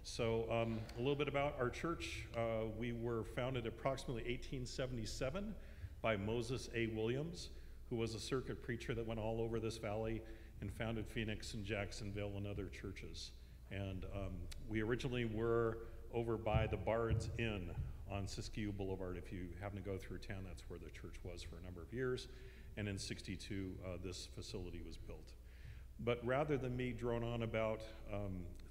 So a little bit about our church. We were founded approximately 1877 by Moses A. Williams, who was a circuit preacher that went all over this valley and founded Phoenix and Jacksonville and other churches. And we originally were over by the Bard's Inn on Siskiyou Boulevard. If you happen to go through town, that's where the church was for a number of years. And in '62, this facility was built. But rather than me drone on about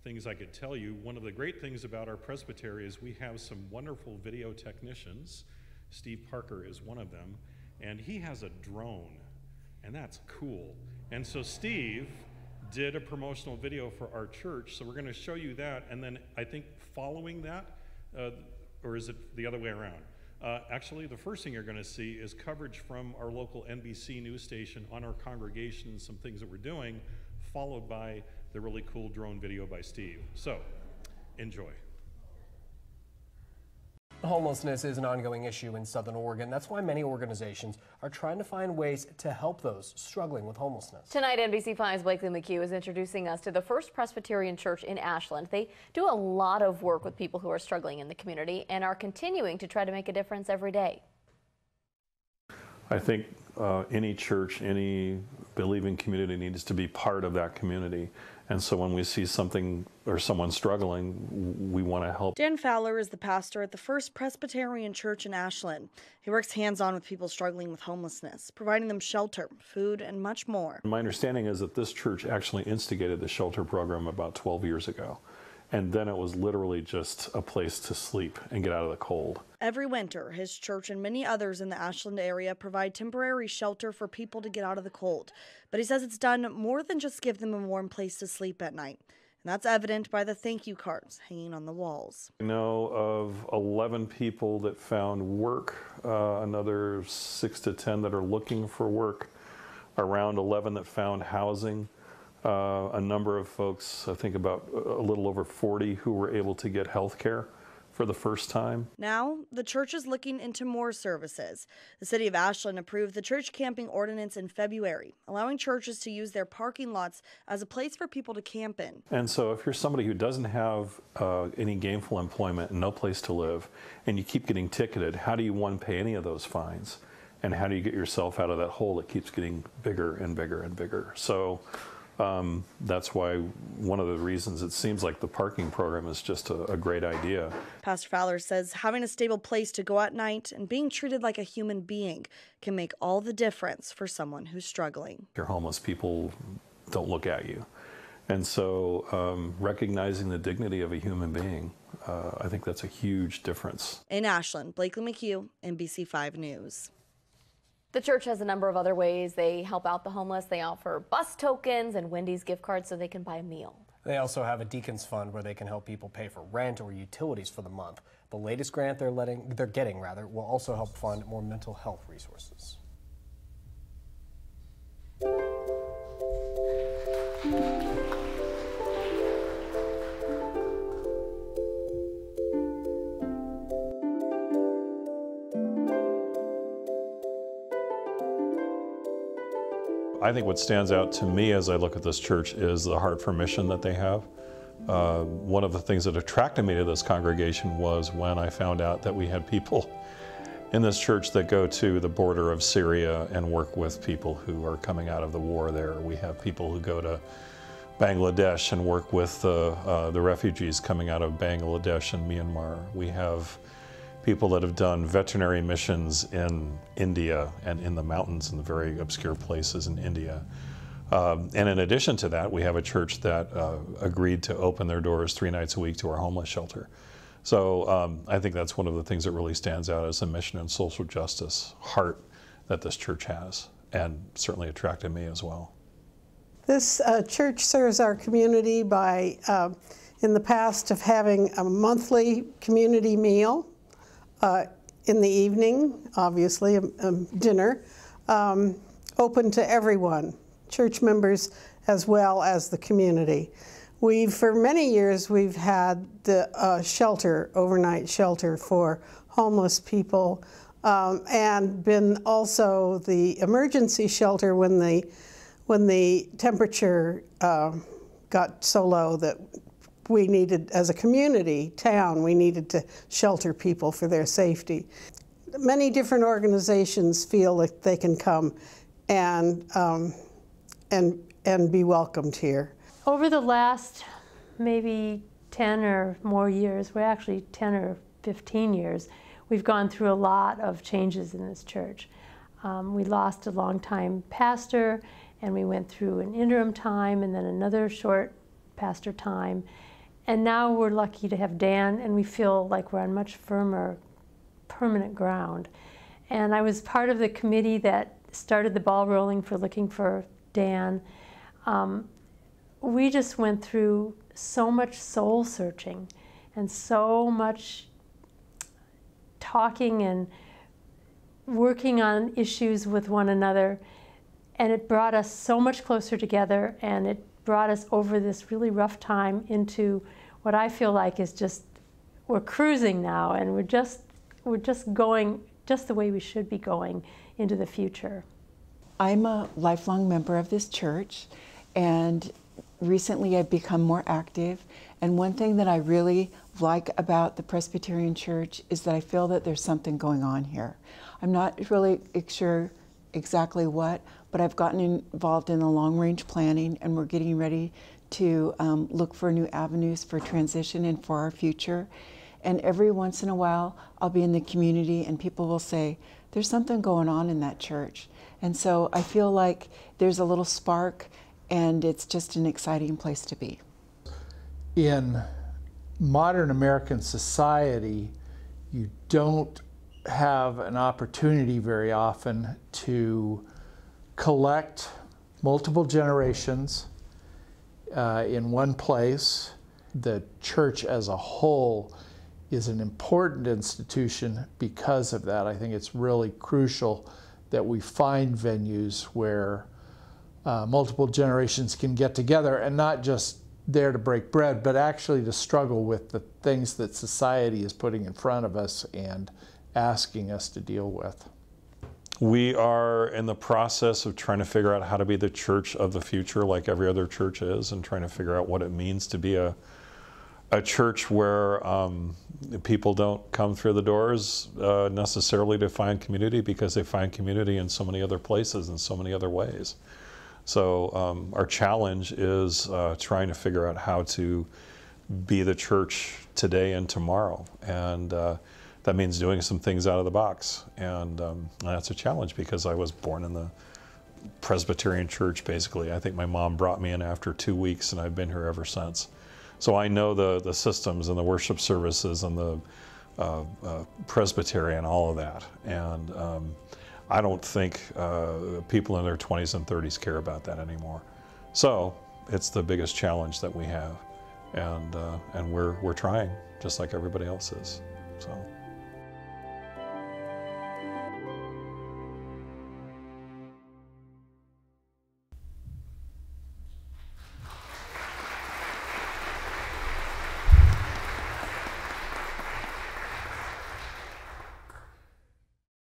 things I could tell you, one of the great things about our presbytery is we have some wonderful video technicians. Steve Parker is one of them, and he has a drone, and that's cool. And so Steve did a promotional video for our church, so we're going to show you that, and then I think following that, or is it the other way around? Actually, the first thing you're going to see is coverage from our local NBC news station on our congregation and some things that we're doing, followed by the really cool drone video by Steve. So, enjoy. Homelessness is an ongoing issue in Southern Oregon. That's why many organizations are trying to find ways to help those struggling with homelessness. Tonight, NBC5's Blakely McHugh is introducing us to the First Presbyterian Church in Ashland. They do a lot of work with people who are struggling in the community and are continuing to try to make a difference every day. I think any church, any believing community needs to be part of that community. And so when we see something or someone struggling, we want to help. Dan Fowler is the pastor at the First Presbyterian Church in Ashland. He works hands-on with people struggling with homelessness, providing them shelter, food, and much more. My understanding is that this church actually instigated the shelter program about 12 years ago. And then it was literally just a place to sleep and get out of the cold. Every winter, his church and many others in the Ashland area provide temporary shelter for people to get out of the cold. But he says it's done more than just give them a warm place to sleep at night. And that's evident by the thank you cards hanging on the walls. I know of 11 people that found work, another 6 to 10 that are looking for work, around 11 that found housing. A number of folks, I think about a little over 40, who were able to get health care for the first time. Now, the church is looking into more services. The city of Ashland approved the church camping ordinance in February, allowing churches to use their parking lots as a place for people to camp in. And so if you're somebody who doesn't have any gainful employment and no place to live, and you keep getting ticketed, how do you, one, pay any of those fines? And how do you get yourself out of that hole that keeps getting bigger and bigger and bigger? So that's why one of the reasons it seems like the parking program is just a great idea. Pastor Fowler says having a stable place to go at night and being treated like a human being can make all the difference for someone who's struggling. Your homeless people don't look at you. And so recognizing the dignity of a human being, I think that's a huge difference. In Ashland, Blakely McHugh, NBC5 News. The church has a number of other ways they help out the homeless. They offer bus tokens and Wendy's gift cards so they can buy a meal. They also have a Deacons Fund where they can help people pay for rent or utilities for the month. The latest grant they're getting will also help fund more mental health resources. I think what stands out to me as I look at this church is the heart for mission that they have. One of the things that attracted me to this congregation was when I found out that we had people in this church that go to the border of Syria and work with people who are coming out of the war there. We have people who go to Bangladesh and work with the refugees coming out of Bangladesh and Myanmar. We have people that have done veterinary missions in India and in the mountains in the very obscure places in India. And in addition to that, we have a church that agreed to open their doors 3 nights a week to our homeless shelter. So I think that's one of the things that really stands out as the mission and social justice heart that this church has, and certainly attracted me as well. This church serves our community by, in the past, of having a monthly community meal in the evening, obviously, a dinner, open to everyone, church members as well as the community. For many years, we've had the shelter, overnight shelter for homeless people, and been also the emergency shelter when the temperature got so low that we needed, as a community, town, we needed to shelter people for their safety. Many different organizations feel that they can come and be welcomed here. Over the last maybe 10 or more years, we're actually 10 or 15 years, we've gone through a lot of changes in this church. We lost a longtime pastor, and we went through an interim time and then another short pastor time. And now we're lucky to have Dan, and we feel like we're on much firmer, permanent ground. And I was part of the committee that started the ball rolling for looking for Dan. We just went through so much soul searching and so much talking and working on issues with one another, and it brought us so much closer together, and it brought us over this really rough time into what I feel like is just, we're cruising now, and we're just going just the way we should be going into the future. I'm a lifelong member of this church, and recently I've become more active. And one thing that I really like about the Presbyterian Church is that I feel that there's something going on here. I'm not really sure exactly what, but I've gotten involved in the long-range planning, and we're getting ready to look for new avenues for transition and for our future. And every once in a while, I'll be in the community and people will say, there's something going on in that church. And so I feel like there's a little spark, and it's just an exciting place to be. In modern American society, you don't have an opportunity very often to collect multiple generations in one place. The church as a whole is an important institution because of that. I think it's really crucial that we find venues where multiple generations can get together, and not just there to break bread, but actually to struggle with the things that society is putting in front of us and asking us to deal with. We are in the process of trying to figure out how to be the church of the future, like every other church is, and trying to figure out what it means to be a church where people don't come through the doors necessarily to find community, because they find community in so many other places in so many other ways. So our challenge is trying to figure out how to be the church today and tomorrow, and that means doing some things out of the box, and that's a challenge because I was born in the Presbyterian church, basically. I think my mom brought me in after 2 weeks, and I've been here ever since. So I know the systems and the worship services and the Presbytery and all of that, and I don't think people in their 20s and 30s care about that anymore. So it's the biggest challenge that we have, and we're trying, just like everybody else is. So.